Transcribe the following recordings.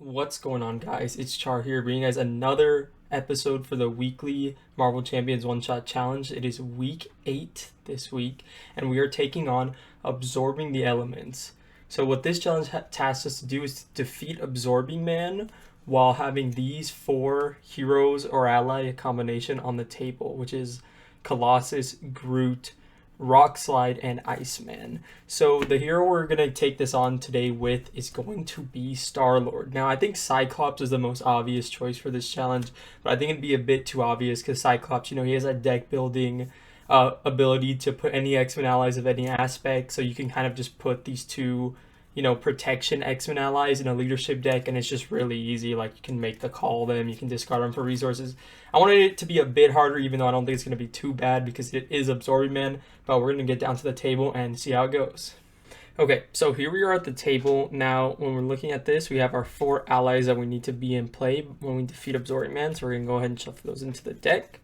What's going on, guys? It's Char here, bringing you guys another episode for the weekly Marvel Champions One-Shot Challenge. It is week 8 this week, and we are taking on Absorbing the Elements. So what this challenge tasks us to do is to defeat Absorbing Man while having these 4 heroes or ally combination on the table, which is Colossus, Groot, Rock Slide, and Iceman. So the hero we're going to take this on today with is going to be Star-Lord. Now, I think Cyclops is the most obvious choice for this challenge, but I think it'd be a bit too obvious because Cyclops, he has a deck building ability to put any X-Men allies of any aspect, so you can kind of just put these two protection X-Men allies in a leadership deck, and it's just really easy. Like, you can make the call them, you can discard them for resources. I wanted it to be a bit harder, even though I don't think it's going to be too bad because it is Absorbing Man, but we're going to get down to the table and see how it goes. Okay, so here we are at the table. Now, when we're looking at this, we have our 4 allies that we need to be in play when we defeat Absorbing Man, so we're going to go ahead and shuffle those into the deck.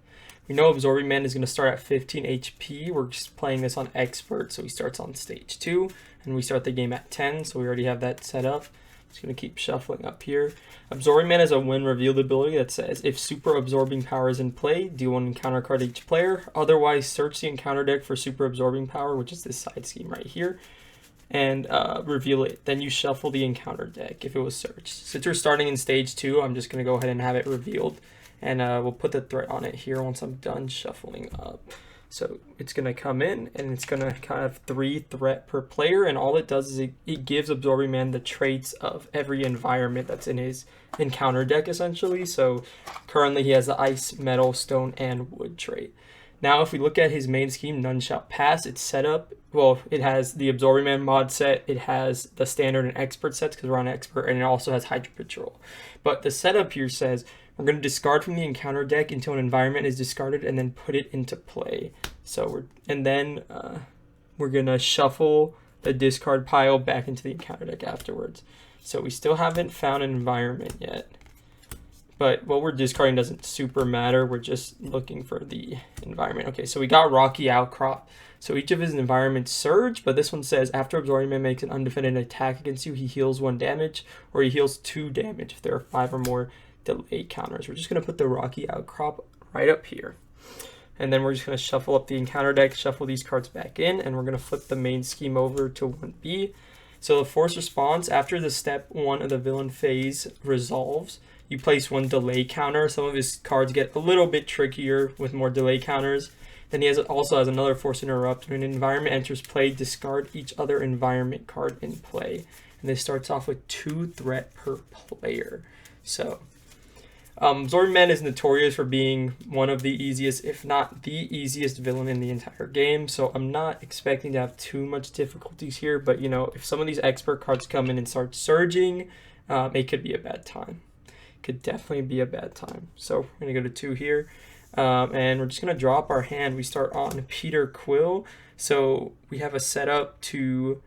We know Absorbing Man is going to start at 15 HP. We're just playing this on Expert, so he starts on stage 2, and we start the game at 10, so we already have that set up. Just going to keep shuffling up here. Absorbing Man has a when revealed ability that says, if Super Absorbing Power is in play, deal 1 encounter card to each player. Otherwise, search the encounter deck for Super Absorbing Power, which is this side scheme right here, and reveal it. Then you shuffle the encounter deck if it was searched. Since we're starting in stage 2, I'm just going to go ahead and have it revealed. And we'll put the threat on it here once I'm done shuffling up. So it's going to come in, and it's going to kind of 3 threat per player. And all it does is it gives Absorbing Man the traits of every environment that's in his encounter deck, essentially. So currently he has the ice, metal, stone, and wood trait. Now, if we look at his main scheme, None Shall Pass, it's set up. Well, it has the Absorbing Man mod set. It has the standard and expert sets because we're on expert, and it also has Hydra Patrol. But the setup here says we're going to discard from the encounter deck until an environment is discarded, and then put it into play. So we're going to shuffle the discard pile back into the encounter deck afterwards. So we still haven't found an environment yet. But what we're discarding doesn't super matter. We're just looking for the environment. Okay, so we got Rocky Outcrop. So each of his environments surge, but this one says, after Absorbing Man makes an undefended attack against you, he heals 1 damage, or he heals 2 damage if there are 5 or more delay counters. We're just going to put the Rocky Outcrop right up here. And then we're just going to shuffle up the encounter deck, shuffle these cards back in, and we're going to flip the main scheme over to 1B. So the force response, after the step 1 of the villain phase resolves, you place 1 delay counter. Some of his cards get a little bit trickier with more delay counters. Then he also has another force interrupt. When an environment enters play, discard each other environment card in play. And this starts off with 2 threat per player. So Absorbing Man is notorious for being one of the easiest, if not the easiest villain in the entire game. So I'm not expecting to have too much difficulties here. But, if some of these expert cards come in and start surging, it could be a bad time. Could definitely be a bad time. So we're going to go to 2 here. And we're just going to drop our hand. We start on Peter Quill. So we have a setup to...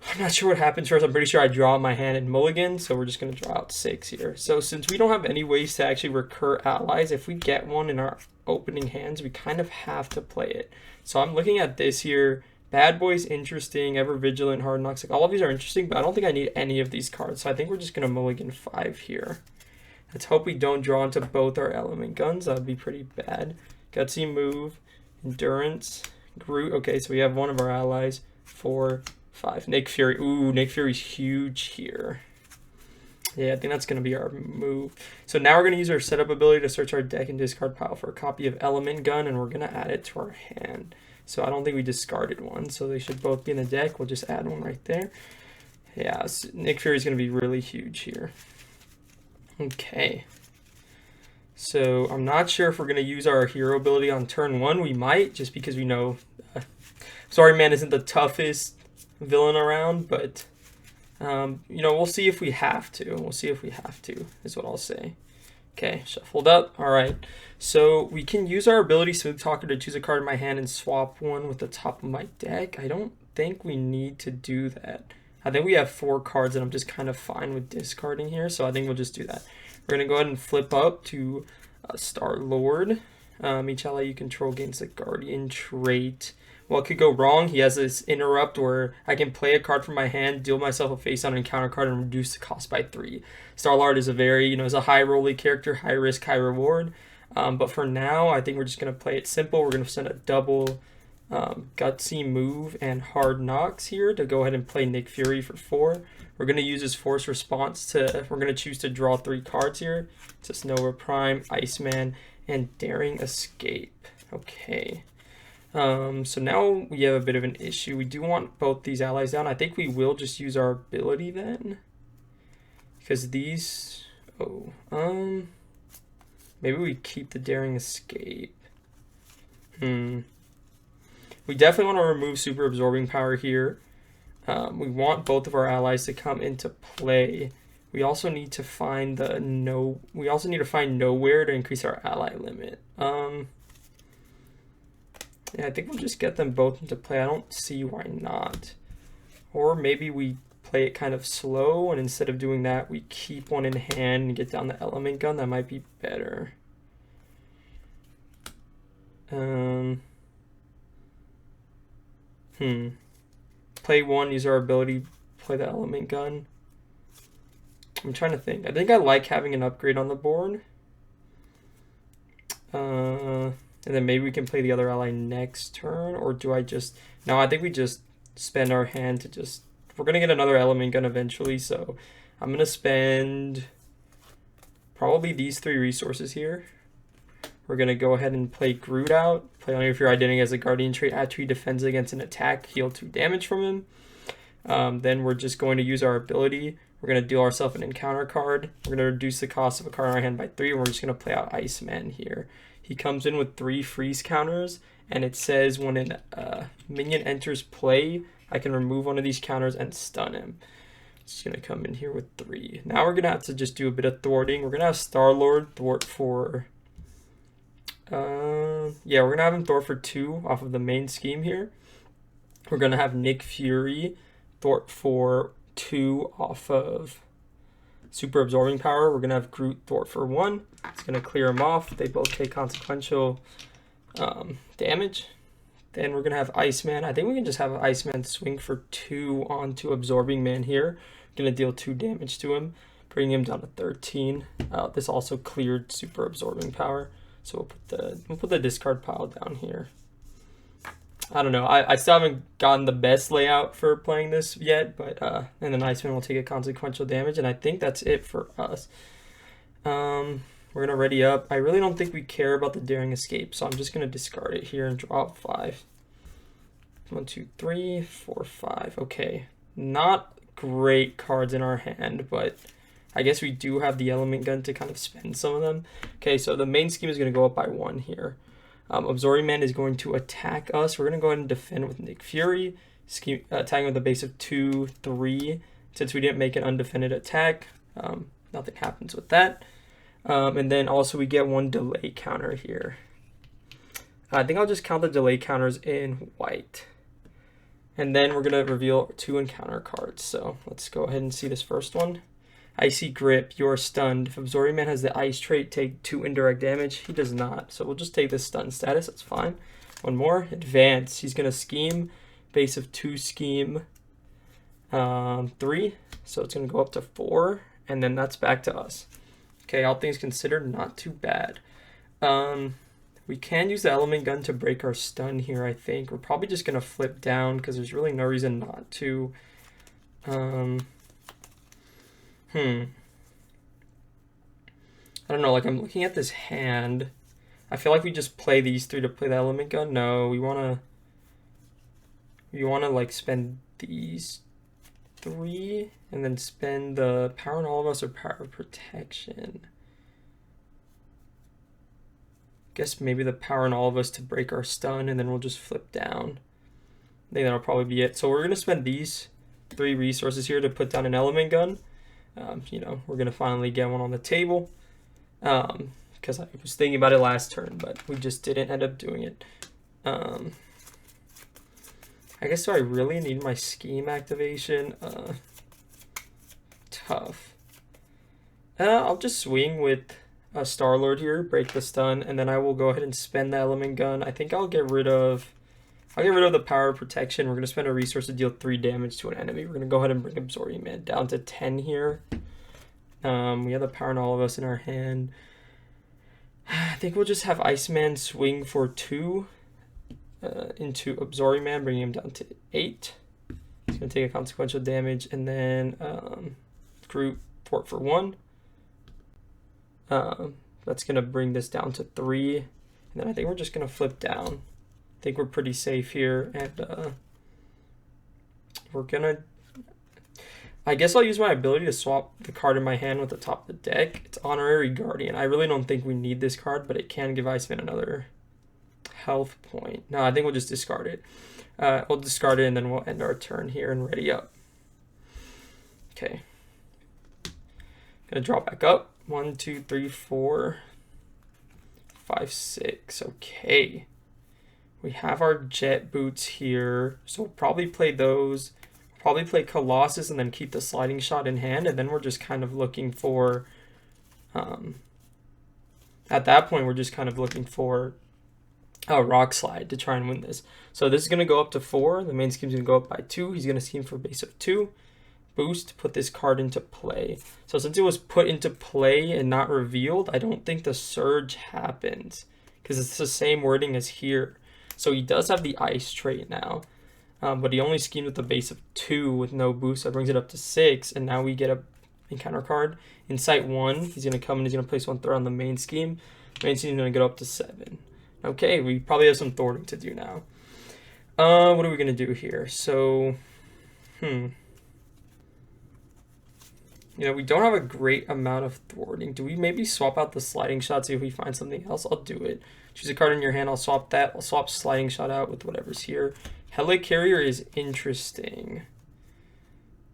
I'm not sure what happens first. I'm pretty sure I draw my hand in mulligan. So we're just going to draw out 6 here. So since we don't have any ways to actually recur allies, if we get one in our opening hands, we kind of have to play it. So I'm looking at this here. Bad Boy's interesting, Ever Vigilant, Hard Knocks. Like, all of these are interesting, but I don't think I need any of these cards. So I think we're just going to mulligan 5 here. Let's hope we don't draw into both our element guns. That would be pretty bad. Gutsy Move, Endurance, Groot. Okay, so we have one of our allies. 4, 5. Nick Fury. Ooh, Nick Fury's huge here. Yeah, I think that's going to be our move. So now we're going to use our setup ability to search our deck and discard pile for a copy of Element Gun, and we're going to add it to our hand. So I don't think we discarded one, so they should both be in the deck. We'll just add one right there. Yeah, so Nick Fury's going to be really huge here. Okay. So I'm not sure if we're going to use our hero ability on turn 1. We might, just because we know Sorry Man isn't the toughest villain around, but we'll see if we have to. We'll see if we have to, is what I'll say. Okay, shuffled up. All right. So we can use our ability Smooth Talker to choose a card in my hand and swap one with the top of my deck. I don't think we need to do that. I think we have 4 cards and I'm just kind of fine with discarding here. So I think we'll just do that. We're going to go ahead and flip up to Star-Lord. Each ally you control gains the Guardian trait What could go wrong? He has this interrupt where I can play a card from my hand, deal myself a face-down encounter card, and reduce the cost by 3. Star-Lord is a very, is a high-rolly character, high risk, high reward. But for now, I think we're just going to play it simple. We're going to send a double gutsy move and hard knocks here to go ahead and play Nick Fury for 4. We're going to use his force response we're going to choose to draw 3 cards here. It's a Nova Prime, Iceman, and Daring Escape. Okay. So now we have a bit of an issue. We do want both these allies down. I think we will just use our ability then. Because these... maybe we keep the Daring Escape. We definitely want to remove Super Absorbing Power here. We want both of our allies to come into play. We also need to find nowhere to increase our ally limit. Yeah, I think we'll just get them both into play. I don't see why not. Or maybe we play it kind of slow, and instead of doing that, we keep one in hand and get down the element gun. That might be better. Play 1, use our ability, play the element gun. I'm trying to think. I think I like having an upgrade on the board. And then maybe we can play the other ally next turn, or do I just... No, I think we just spend our hand to just... We're going to get another element gun eventually, so I'm going to spend probably these 3 resources here. We're going to go ahead and play Groot out. Play only if your identity as a guardian trait after he defends against an attack, heal 2 damage from him. Then we're just going to use our ability. We're going to deal ourselves an encounter card. We're going to reduce the cost of a card in our hand by 3, and we're just going to play out Iceman here. He comes in with 3 freeze counters, and it says when a minion enters play, I can remove one of these counters and stun him. It's going to come in here with 3. Now we're going to have to just do a bit of thwarting. We're going to have Star-Lord thwart for... we're going to have him thwart for 2 off of the main scheme here. We're going to have Nick Fury thwart for 2 off of Super Absorbing Power. We're going to have Groot thwart for 1. It's going to clear them off. They both take consequential damage. Then we're going to have Iceman. I think we can just have Iceman swing for 2 onto Absorbing Man here. Going to deal 2 damage to him, bring him down to 13. This also cleared Super Absorbing Power. So we'll put the discard pile down here. I don't know. I still haven't gotten the best layout for playing this yet, but and then Iceman will take a consequential damage, and I think that's it for us. We're gonna ready up. I really don't think we care about the Daring Escape, so I'm just gonna discard it here and draw 5. 1, 2, 3, 4, 5. Okay, not great cards in our hand, but I guess we do have the element gun to kind of spend some of them. Okay, so the main scheme is gonna go up by 1 here. Absorbing Man is going to attack us. We're going to go ahead and defend with Nick Fury. Attacking with a base of 2, 3. Since we didn't make an undefended attack, nothing happens with that. And then also we get 1 delay counter here. I think I'll just count the delay counters in white. And then we're going to reveal 2 encounter cards. So let's go ahead and see this first one. Icy Grip, you're stunned. If Absorbing Man has the ice trait, take 2 indirect damage. He does not, so we'll just take this stun status. That's fine. 1 more. Advance. He's going to scheme. Base of 2 scheme 3. So it's going to go up to 4, and then that's back to us. Okay, all things considered, not too bad. We can use the element gun to break our stun here, I think. We're probably just going to flip down because there's really no reason not to. I don't know, like I'm looking at this hand. I feel like we just play these 3 to play the element gun. No, we wanna like spend these 3 and then spend the power in all of us or power of protection. Guess maybe the power in all of us to break our stun, and then we'll just flip down. I think that'll probably be it. So we're gonna spend these 3 resources here to put down an element gun. We're going to finally get one on the table because I was thinking about it last turn, but we just didn't end up doing it. I guess, do I really need my scheme activation? Tough. I'll just swing with a Star-Lord here, break the stun, and then I will go ahead and spend the element gun. I think I'll get rid of I'll get rid of the power of protection. We're going to spend a resource to deal 3 damage to an enemy. We're going to go ahead and bring Absorbing Man down to 10 here. We have the power in all of us in our hand. I think we'll just have Iceman swing for 2 into Absorbing Man, bringing him down to 8. He's going to take a consequential damage, and then Groot fort for 1. That's going to bring this down to 3. And then I think we're just going to flip down. I think we're pretty safe here, and we're going to... I guess I'll use my ability to swap the card in my hand with the top of the deck. It's Honorary Guardian. I really don't think we need this card, but it can give Iceman another health point. No, I think we'll just discard it. We'll discard it, and then we'll end our turn here and ready up. Okay. Gonna draw back up. 1, 2, 3, 4, 5, 6. Okay. We have our jet boots here, so we'll probably play those. Probably play Colossus and then keep the sliding shot in hand, and then we're just kind of looking for, at that point, we're just kind of looking for a Rock Slide to try and win this. So this is going to go up to 4. The main scheme's going to go up by 2. He's going to scheme for a base of 2. Boost, put this card into play. So since it was put into play and not revealed, I don't think the Surge happens, because it's the same wording as here. So he does have the Ice trait now. But he only schemed with a base of 2 with no boost. That brings it up to 6. And now we get a encounter card. Insight 1, he's going to come and he's going to place 1 threat on the main scheme. Main scheme is going to go up to 7. Okay, we probably have some thwarting to do now. What are we going to do here? So, you know, we don't have a great amount of thwarting. Do we maybe swap out the sliding shot, see if we find something else? I'll do it. Choose a card in your hand. I'll swap that. I'll swap sliding shot out with whatever's here. Helicarrier is interesting.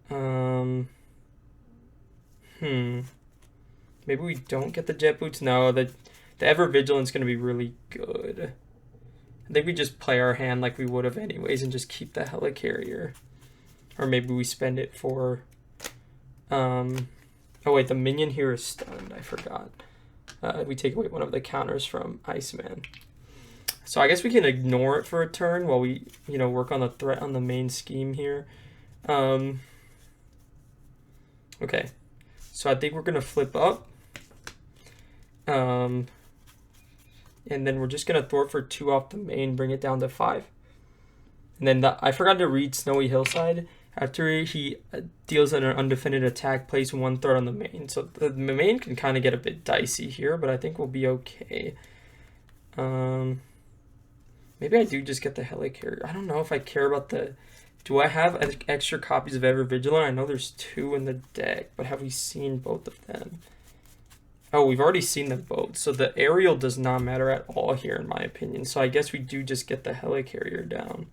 Maybe we don't get the jet boots. No, the Ever Vigilant's going to be really good. I think we just play our hand like we would have anyways and just keep the Helicarrier. Or maybe we spend it for... oh wait, the minion here is stunned. I forgot. We take away one of the counters from Iceman. So I guess we can ignore it for a turn while we, you know, work on the threat on the main scheme here. Okay. So I think we're going to flip up. And then we're just going to thwart for 2 off the main, bring it down to 5. And then I forgot to read Snowy Hillside. After he deals an undefended attack, place 1 threat on the main. So the main can kind of get a bit dicey here, but I think we'll be okay. Maybe I do just get the Helicarrier. I don't know if I care about the... Do I have extra copies of Ever Vigilant? I know there's 2 in the deck, but have we seen both of them? Oh, we've already seen them both. So the aerial does not matter at all here, in my opinion. So I guess we do just get the Helicarrier down.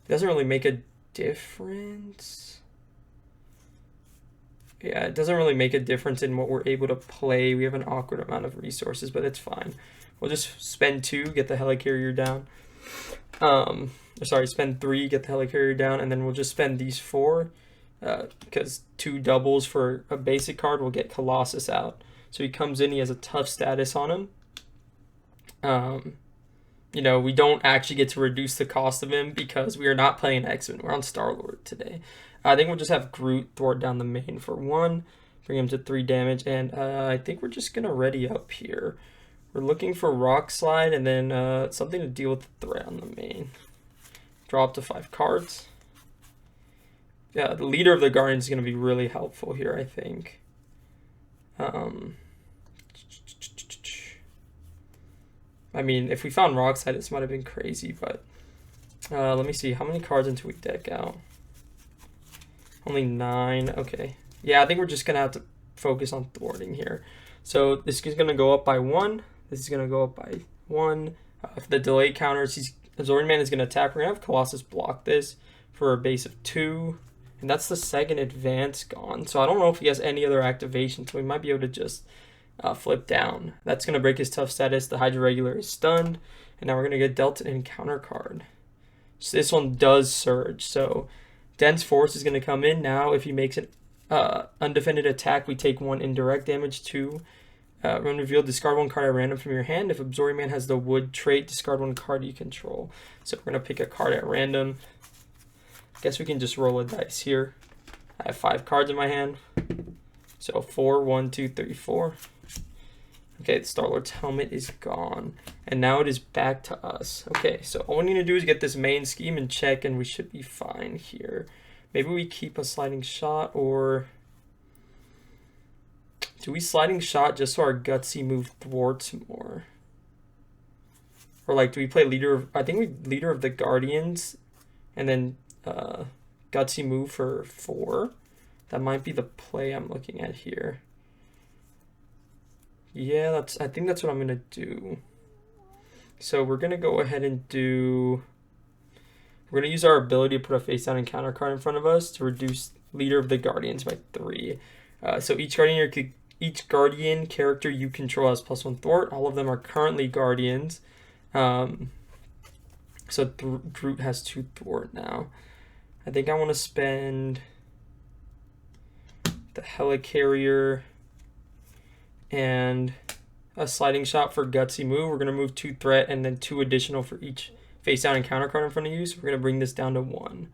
It doesn't really make a difference. Yeah, it doesn't really make a difference in what we're able to play. We have an awkward amount of resources, but it's fine. We'll just spend 2, get the Helicarrier down. Sorry, spend 3, get the Helicarrier down, and then we'll just spend these 4, because 2 doubles for a basic card will get Colossus out. So he comes in, he has a tough status on him. You know, we don't actually get to reduce the cost of him because we are not playing X-Men. We're on Star-Lord today. I think we'll just have Groot thwart down the main for 1, bring him to 3 damage, and I think we're just going to ready up here. We're looking for Rock Slide and then something to deal with the threat on the main. Draw up to 5 cards. Yeah, the leader of the Guardian is going to be really helpful here, I think. I mean, if we found Rock Slide, this might have been crazy, but let me see. How many cards until we deck out? Only 9. Okay. Yeah, I think we're just going to have to focus on thwarting here. So this is going to go up by 1. This is going to go up by 1. If the delay counters, Absorbing Man is going to attack. We're going to have Colossus block this for a base of 2. And that's the second advance gone. So I don't know if he has any other activation. So we might be able to just flip down. That's going to break his tough status. The Hydra Regular is stunned. And now we're going to get dealt an encounter card. So this one does surge. So Dense Force is going to come in. Now if he makes an undefended attack, we take 1 indirect damage, 2 When revealed, discard one card at random from your hand. If Absorbing Man has the wood trait, discard one card you control. So we're going to pick a card at random. I guess we can just roll a dice here. I have 5 cards in my hand. So 4, 1, 2, 3, 4. Okay, the Star-Lord's helmet is gone. And now it is back to us. Okay, so all we need to do is get this main scheme in check, and we should be fine here. Maybe we keep a sliding shot, or do we sliding shot just so our gutsy move thwarts more? Or like, do we play leader of, I think we leader of the Guardians, and then gutsy move for 4. That might be the play I'm looking at here. Yeah, I think that's what I'm gonna do. So we're gonna go ahead and we're gonna use our ability to put a face down encounter card in front of us to reduce leader of the Guardians by 3. So each Guardian character you control has +1 thwart. All of them are currently Guardians. So Groot has 2 thwart now. I think I want to spend the Helicarrier and a sliding shot for gutsy move. We're going to move 2 threat and then 2 additional for each face down encounter card in front of you. So we're going to bring this down to 1.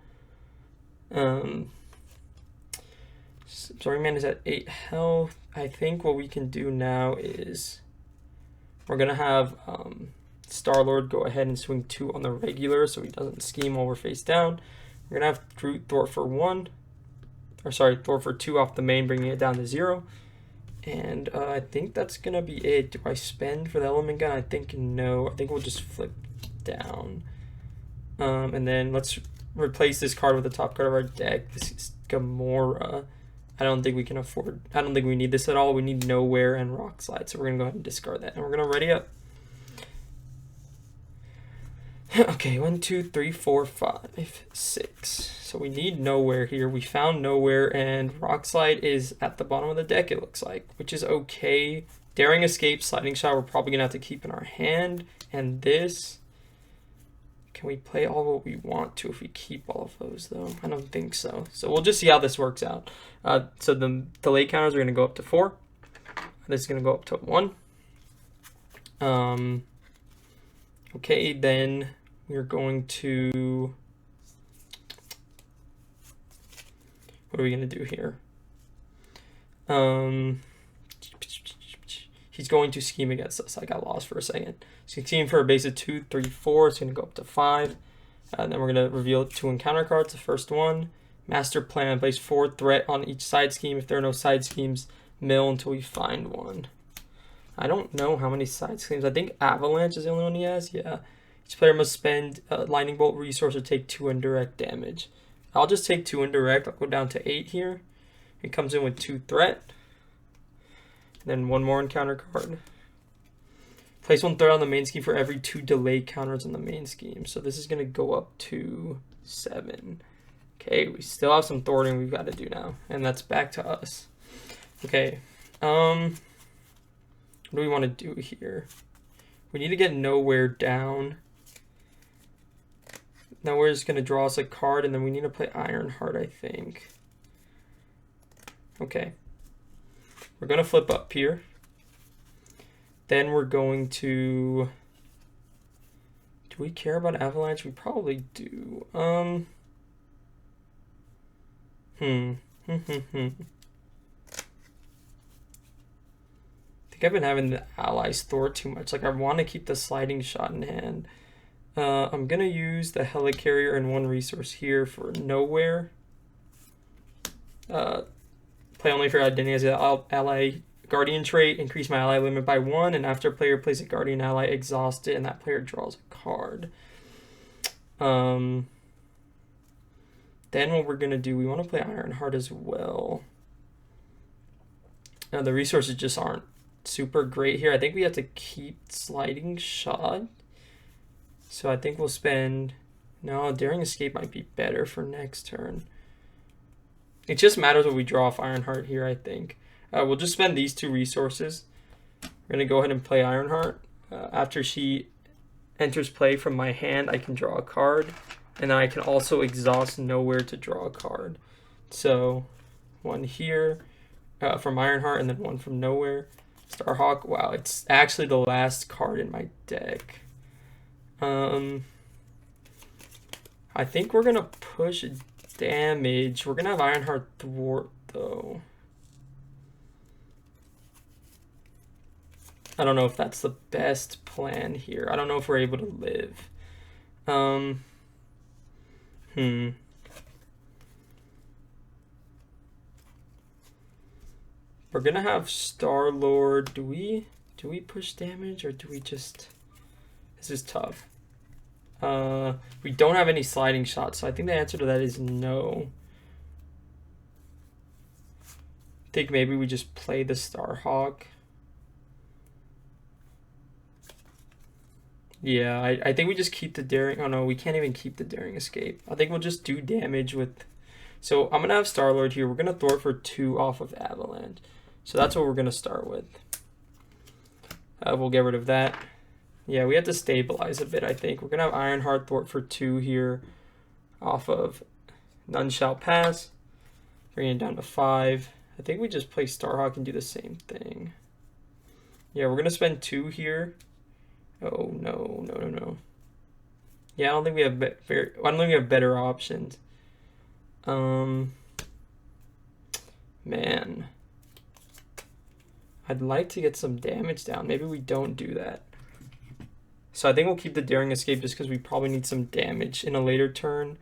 Absorbing Man is at 8 health. I think what we can do now is we're going to have Star-Lord go ahead and swing 2 on the regular so he doesn't scheme while we're face down. We're going to have Groot thwart for 1. Or sorry, thwart for 2 off the main, bringing it down to 0. And I think that's going to be it. Do I spend for the element gun? I think no. I think we'll just flip down. And then let's replace this card with the top card of our deck. This is Gamora. I don't think we can afford, I don't think we need this at all. We need Nowhere and Rock Slide. So we're going to go ahead and discard that. And we're going to ready up. Okay, 1, 2, 3, 4, 5, 6. So we need Nowhere here. We found Nowhere, and Rock Slide is at the bottom of the deck, it looks like, which is okay. Daring Escape, Sliding Shot, we're probably going to have to keep in our hand. And this, can we play all what we want to if we keep all of those, though? I don't think so. So we'll just see how this works out. So the delay counters are going to go up to 4. This is going to go up to 1. Okay, then we're going to, what are we going to do here? He's going to scheme against us. I got lost for a second. So he's scheming for a base of 2, 3, 4. It's going to go up to 5. And then we're going to reveal 2 encounter cards. The first one, Master Plan. Place 4 threat on each side scheme. If there are no side schemes, mill until we find one. I don't know how many side schemes. I think Avalanche is the only one he has. Yeah. Each player must spend a Lightning Bolt resource or take 2 indirect damage. I'll just take 2 indirect. I'll go down to 8 here. It comes in with 2 threat. Then 1 more encounter card. Place 1 threat on the main scheme for every 2 delay counters on the main scheme. So this is going to go up to 7. Okay, we still have some thwarting we've got to do now. And that's back to us. Okay. What do we want to do here? We need to get Nowhere down. Nowhere is going to draw us a card, and then we need to play Ironheart, I think. Okay. We're going to flip up here. Then we're going to... Do we care about Avalanche? We probably do. I think I've been having the allies thwart too much. Like, I want to keep the sliding shot in hand. I'm going to use the Helicarrier and 1 resource here for Nowhere. Play only for identity as an ally Guardian trait. Increase my ally limit by 1. And after a player plays a Guardian ally, exhaust it, and that player draws a card. Then what we're going to do, we want to play Ironheart as well. Now, the resources just aren't super great here. I think we have to keep sliding shot. So I think we'll spend... No, Daring Escape might be better for next turn. It just matters what we draw off Ironheart here, I think. We'll just spend these 2 resources. We're going to go ahead and play Ironheart. After she enters play from my hand, I can draw a card. And then I can also exhaust Nowhere to draw a card. So 1 here from Ironheart and then 1 from Nowhere. Starhawk. Wow, it's actually the last card in my deck. I think we're gonna push damage. We're gonna have Ironheart Thwart though. I don't know if that's the best plan here. I don't know if we're able to live. We're gonna have Star-Lord. Do we push damage or do we just... This is tough. We don't have any sliding shots, so I think the answer to that is no. I think maybe we just play the Starhawk. Yeah, I think we just keep the Daring... Oh no, we can't even keep the Daring Escape. I think we'll just do damage with... So I'm going to have Star-Lord here. We're going to thwart for 2 off of Avalanche. So that's what we're going to start with. We'll get rid of that. Yeah, we have to stabilize a bit, I think. We're going to have Ironheart thwart for 2 here off of None Shall Pass. Bring it down to 5. I think we just play Starhawk and do the same thing. Yeah, we're going to spend 2 here. Oh, no. Yeah, I don't think we have better options. Man. I'd like to get some damage down. Maybe we don't do that. So I think we'll keep the Daring Escape just because we probably need some damage in a later turn.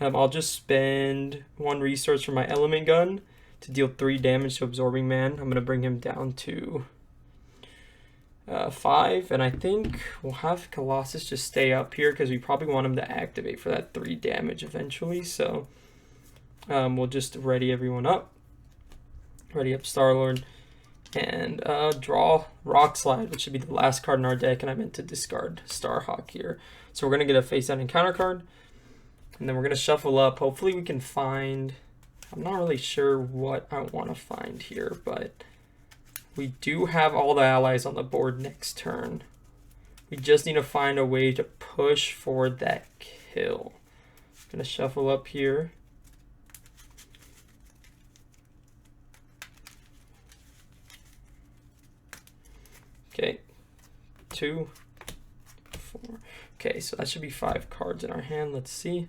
I'll just spend 1 resource for my Element Gun to deal 3 damage to Absorbing Man. I'm going to bring him down to 5, and I think we'll have Colossus just stay up here because we probably want him to activate for that 3 damage eventually. So we'll just ready everyone up. Ready up Star-Lord. And draw Rock Slide, which should be the last card in our deck, and I meant to discard Starhawk here. So we're going to get a face-down encounter card, and then we're going to shuffle up. Hopefully we can find... I'm not really sure what I want to find here, but we do have all the allies on the board next turn. We just need to find a way to push for that kill. I'm going to shuffle up here. Okay, 2, 4. Okay, so that should be 5 cards in our hand. Let's see.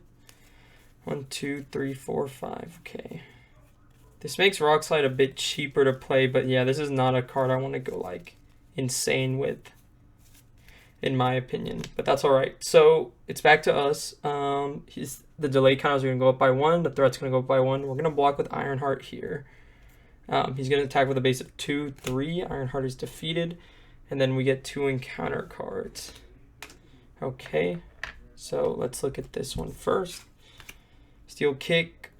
1, 2, 3, 4, 5. Okay. This makes Rock Slide a bit cheaper to play, but yeah, this is not a card I want to go like insane with, in my opinion. But that's all right. So it's back to us. The delay counters are going to go up by 1. The threat's going to go up by 1. We're going to block with Ironheart here. He's going to attack with a base of 2, 3. Ironheart is defeated. And then we get 2 encounter cards. Okay, so let's look at this one first. Steel Kick,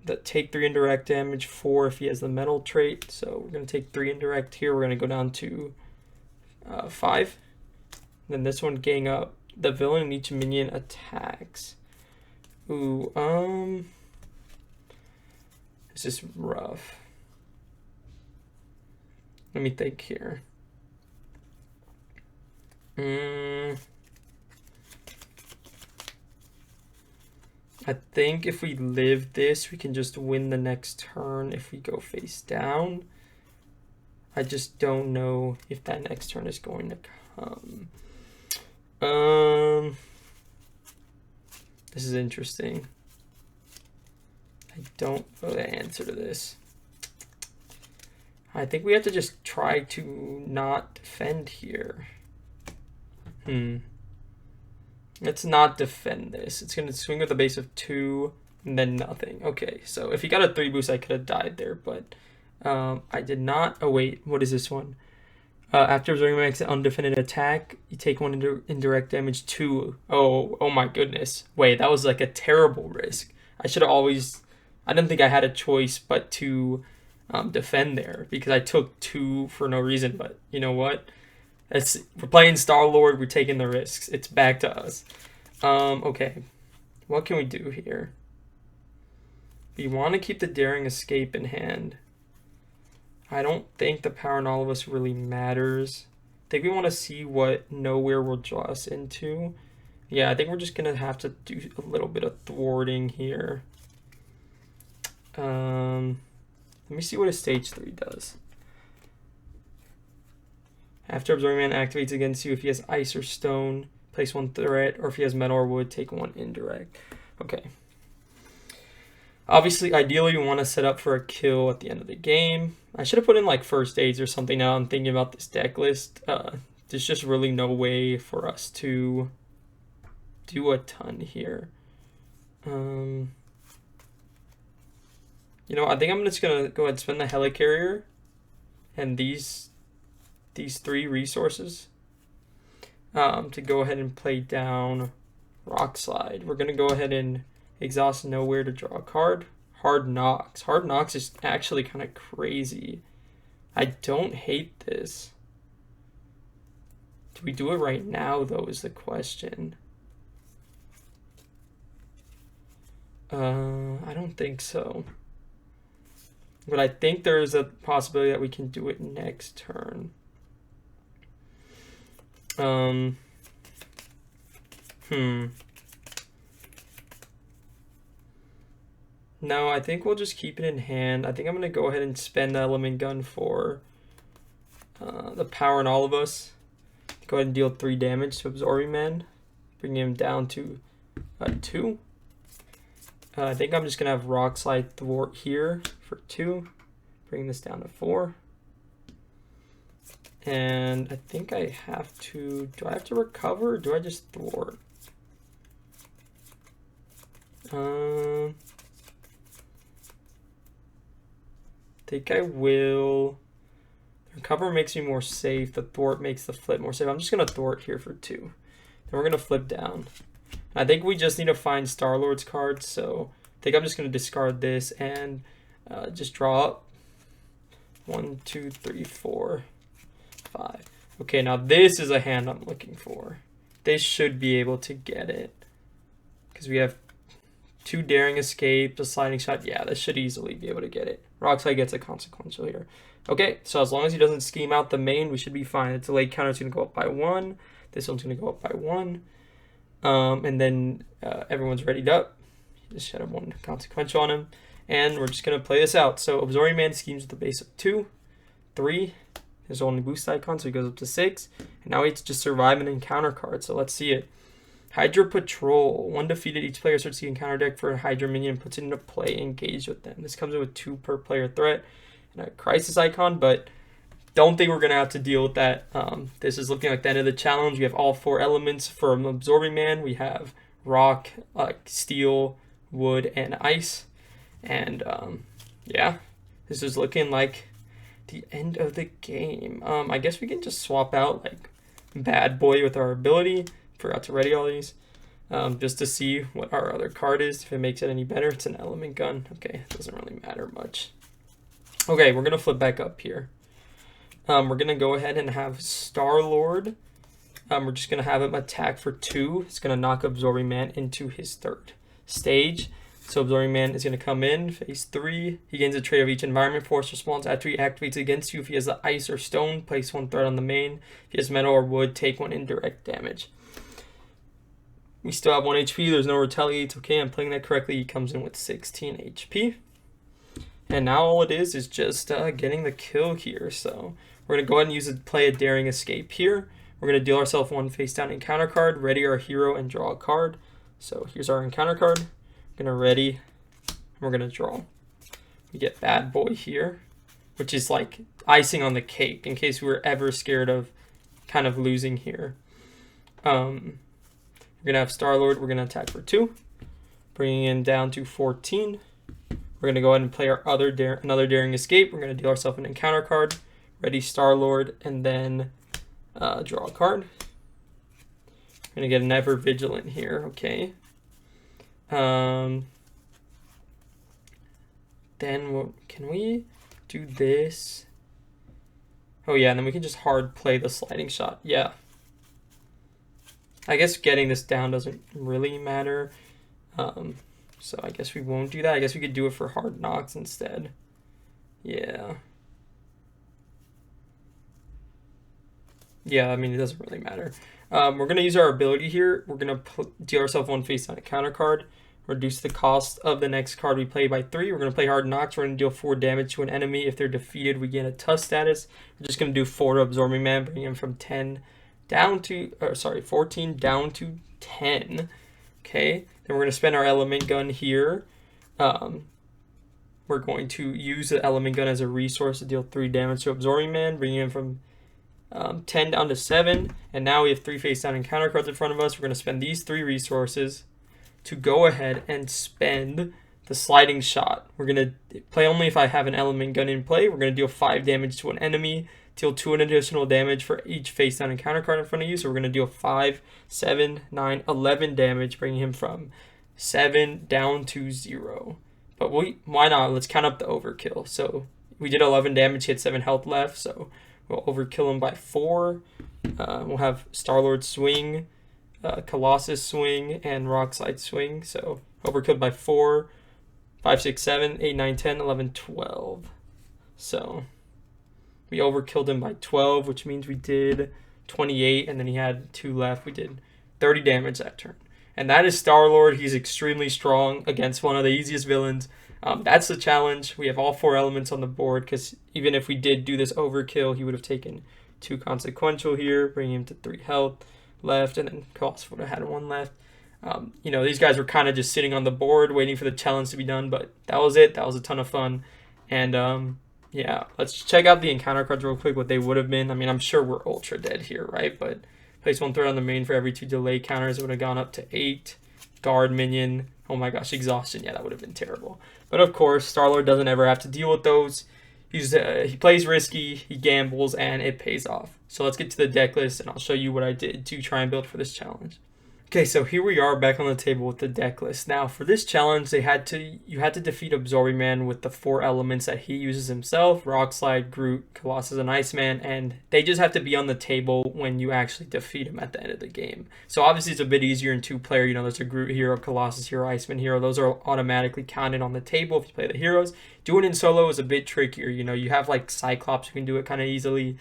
that take 3 indirect damage, 4 if he has the metal trait. So we're going to take 3 indirect here. We're going to go down to 5. Then this one, gang up. The villain and each minion attacks. Ooh, this is rough. Let me think here. I think if we live this, we can just win the next turn if we go face down. I just don't know if that next turn is going to come. This is interesting. I don't know the answer to this. I think we have to just try to not defend here. Let's not defend this. It's going to swing with a base of 2 and then nothing. Okay, so if he got a 3 boost, I could have died there, but I did not. Oh, wait, what is this one? After observing my undefended attack, you take 1 indirect damage, 2. Oh my goodness. Wait, that was like a terrible risk. I should have always... I didn't think I had a choice but to defend there because I took 2 for no reason, but you know what? We're playing Star-Lord, we're taking the risks. It's back to us. Okay, what can we do here? We want to keep the Daring Escape in hand. I don't think the Power in All of Us really matters. I think we want to see what Nowhere will draw us into. Yeah, I think we're just going to have to do a little bit of thwarting here. Let me see what a stage 3 does. After Absorbing Man activates against you, if he has ice or stone, place 1 threat, or if he has metal or wood, take 1 indirect. Okay. Obviously, ideally, we want to set up for a kill at the end of the game. I should have put in like first aids or something now. I'm thinking about this deck list. There's just really no way for us to do a ton here. You know, I think I'm just going to go ahead and spend the Helicarrier and these 3 resources to go ahead and play down Rock Slide. We're going to go ahead and exhaust Nowhere to draw a card. Hard Knocks. Hard Knocks is actually kind of crazy. I don't hate this. Do we do it right now, though, is the question. I don't think so. But I think there's a possibility that we can do it next turn. No, I think we'll just keep it in hand. I think I'm going to go ahead and spend the Element Gun for the Power in All of Us. Go ahead and deal 3 damage to Absorbing Man. Bring him down to 2. I think I'm just going to have Rock Slide Thwart here for 2. Bring this down to 4. And I think I have to... Do I have to recover or do I just thwart? I think I will... The recover makes me more safe. The thwart makes the flip more safe. I'm just going to thwart here for 2. Then we're going to flip down. I think we just need to find Star-Lord's cards, so I think I'm just going to discard this and just draw up 1, 2, 3, 4, 5. Okay, now this is a hand I'm looking for. They should be able to get it because we have 2 Daring Escape, a Sliding Shot. Yeah, this should easily be able to get it. Rockslide gets a consequential here. Okay, so as long as he doesn't scheme out the main, we should be fine. The delayed counter is going to go up by 1. This one's going to go up by 1. And then everyone's readied up. Just should have 1 consequential on him. And we're just going to play this out. So Absorbing Man schemes with a base of 2, 3. There's only boost icon, so he goes up to 6. And now he's just survive an encounter card. So let's see it. Hydra Patrol. 1 defeated, each player starts seeing counter deck for a Hydra minion and puts it into play, engaged with them. This comes in with 2 per player threat and a crisis icon, but don't think we're going to have to deal with that. This is looking like the end of the challenge. We have all 4 elements from Absorbing Man. We have rock, steel, wood, and ice. And yeah, this is looking like the end of the game. I guess we can just swap out like Bad Boy with our ability. Forgot to ready all these. Just to see what our other card is. If it makes it any better, it's an Element Gun. Okay, it doesn't really matter much. Okay, we're going to flip back up here. We're going to go ahead and have Star-Lord. We're just going to have him attack for 2. It's going to knock Absorbing Man into his 3rd stage. So Absorbing Man is going to come in, phase 3. He gains a trait of each environment force response after he activates against you. If he has the ice or stone, place 1 threat on the main. If he has metal or wood, take 1 indirect damage. We still have 1 HP. There's no retaliate. Okay, I'm playing that correctly. He comes in with 16 HP. And now all it is just getting the kill here. So we're going to go ahead and play a Daring Escape here. We're going to deal ourselves 1 face down encounter card, ready our hero, and draw a card. So here's our encounter card. We're going to ready, and we're going to draw. We get Bad Boy here, which is like icing on the cake in case we were ever scared of kind of losing here. We're going to have Star-Lord. We're going to attack for 2, bringing him down to 14. We're going to go ahead and play our another Daring Escape. We're going to deal ourselves an encounter card, ready Star-Lord, and then draw a card. We're going to get an Ever Vigilant here. Okay. Then can we do this? Oh yeah, and then we can just hard play the Sliding Shot. Yeah. I guess getting this down doesn't really matter. So I guess we won't do that. I guess we could do it for Hard Knocks instead. Yeah. Yeah, I mean, it doesn't really matter. We're going to use our ability here. We're going to deal ourselves 1 face down a counter card. reduce the cost of the next card we play by 3. We're going to play Hard Knocks. We're going to deal 4 damage to an enemy. If they're defeated, we gain a Tusk status. We're just going to do 4 to Absorbing Man, bring him from 10 down to, 14 down to 10. Okay, then we're going to spend our Element Gun here. We're going to use the Element Gun as a resource to deal 3 damage to Absorbing Man, bringing him from 10 down to 7. And now we have 3 face down encounter cards in front of us. We're going to spend these 3 resources to go ahead and spend the Sliding Shot. We're going to play only if I have an Element Gun in play. We're going to deal 5 damage to an enemy, deal 2 additional damage for each face down encounter card in front of you. So we're going to deal 5, 7, 9, 11 damage, bringing him from 7 down to 0. But why not? Let's count up the overkill. So we did 11 damage, he had 7 health left, so we'll overkill him by 4. We'll have Star-Lord swing, Colossus swing, and Rockslide swing. So overkilled by 4, 5, 6, 7, 8, 9, 10, 11, 12. So we overkilled him by 12, which means we did 28, and then he had 2 left. We did 30 damage that turn. And that is Star-Lord. He's extremely strong against one of the easiest villains. That's the challenge. We have all 4 elements on the board, because even if we did do this overkill, he would have taken 2 consequential here, bringing him to 3 health left, and then Colossus would have had 1 left. These guys were kind of just sitting on the board waiting for the challenge to be done, but that was it. That was a ton of fun. And yeah, let's check out the encounter cards real quick, what they would have been. I mean, I'm sure we're ultra dead here, right? But place 1 threat on the main for every 2 delay counters. It would have gone up to 8. Guard minion. Oh my gosh, exhaustion. Yeah, that would have been terrible. But of course, Star-Lord doesn't ever have to deal with those. He plays risky, he gambles, and it pays off. So let's get to the deck list, and I'll show you what I did to try and build for this challenge. Okay, so here we are back on the table with the deck list. Now, for this challenge, you had to defeat Absorbing Man with the 4 elements that he uses himself: Rockslide, Groot, Colossus, and Iceman, and they just have to be on the table when you actually defeat him at the end of the game. So obviously, it's a bit easier in 2-player. There's a Groot hero, Colossus hero, Iceman hero. Those are automatically counted on the table if you play the heroes. Doing it in solo is a bit trickier. You have like Cyclops who can do it kind of easily.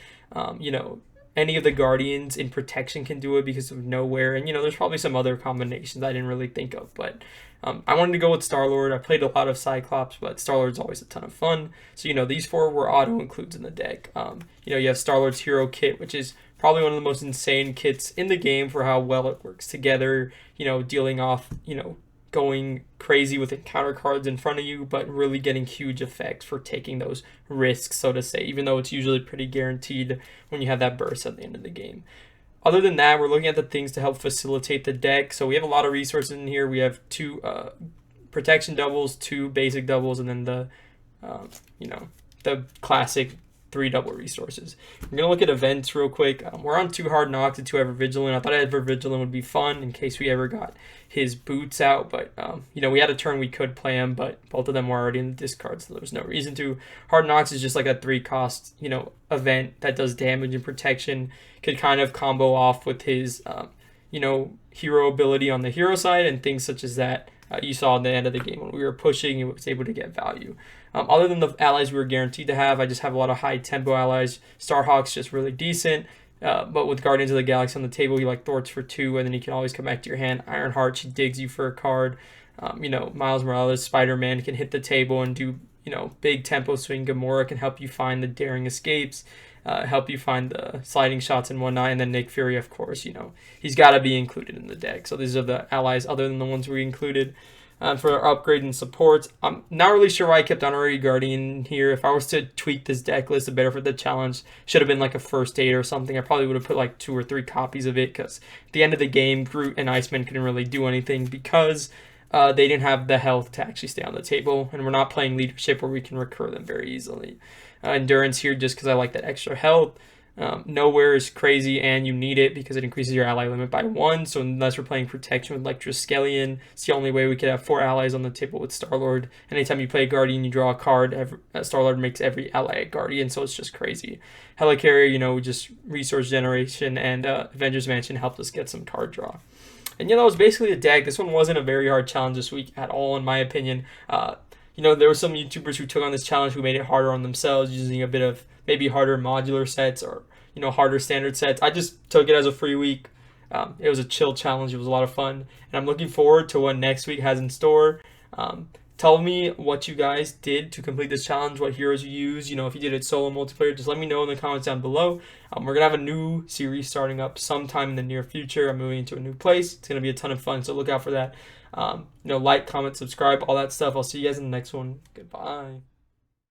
Any of the Guardians in protection can do it because of nowhere. And, there's probably some other combinations I didn't really think of. But I wanted to go with Star-Lord. I played a lot of Cyclops, but Star-Lord's always a ton of fun. So, these 4 were auto-includes in the deck. You have Star-Lord's Hero Kit, which is probably one of the most insane kits in the game for how well it works together. Dealing off, going crazy with encounter cards in front of you, but really getting huge effects for taking those risks, so to say, even though it's usually pretty guaranteed when you have that burst at the end of the game. Other than that, we're looking at the things to help facilitate the deck. So we have a lot of resources in here. We have 2 protection doubles, 2 basic doubles, and then the classic 3 double resources. We're going to look at events real quick. We're on 2 Hard Knocks and 2 Ever Vigilant. I thought Ever Vigilant would be fun in case we ever got his boots out, but we had a turn we could play him, but both of them were already in the discard, so there was no reason to. Hard Knocks is just like a 3-cost, event that does damage and protection. Could kind of combo off with his, hero ability on the hero side and things such as that. You saw at the end of the game when we were pushing, it was able to get value. Other than the allies we were guaranteed to have, I just have a lot of high tempo allies. Starhawk's just really decent. But with Guardians of the Galaxy on the table, you like Thorts for 2, and then you can always come back to your hand. Ironheart, she digs you for a card. Miles Morales, Spider-Man can hit the table and do, big tempo swing. Gamora can help you find the daring escapes, help you find the sliding shots and whatnot. And then Nick Fury, of course, he's got to be included in the deck. So these are the allies other than the ones we included. For our upgrade and supports, I'm not really sure why I kept Honorary Guardian here. If I was to tweak this deck list a better for the challenge, should have been like a first aid or something. I probably would have put like 2 or 3 copies of it, because at the end of the game, Groot and Iceman couldn't really do anything because they didn't have the health to actually stay on the table, and we're not playing leadership where we can recur them very easily. Endurance here just because I like that extra health. Nowhere is crazy, and you need it because it increases your ally limit by 1. So unless we're playing protection with Electroskeleton, it's the only way we could have 4 allies on the table with Star-Lord. Anytime you play a Guardian, you draw a card. Star-Lord makes every ally a Guardian, so it's just crazy. Helicarrier, just resource generation, and Avengers Mansion helped us get some card draw. And that was basically a deck. This one wasn't a very hard challenge this week at all, in my opinion. There were some YouTubers who took on this challenge who made it harder on themselves using a bit of maybe harder modular sets or, harder standard sets. I just took it as a free week. It was a chill challenge. It was a lot of fun, and I'm looking forward to what next week has in store. Tell me what you guys did to complete this challenge, what heroes you used. If you did it solo multiplayer, just let me know in the comments down below. We're gonna have a new series starting up sometime in the near future. I'm moving into a new place. It's gonna be a ton of fun, so look out for that. Like, comment, subscribe, all that stuff. I'll see you guys in the next one. Goodbye.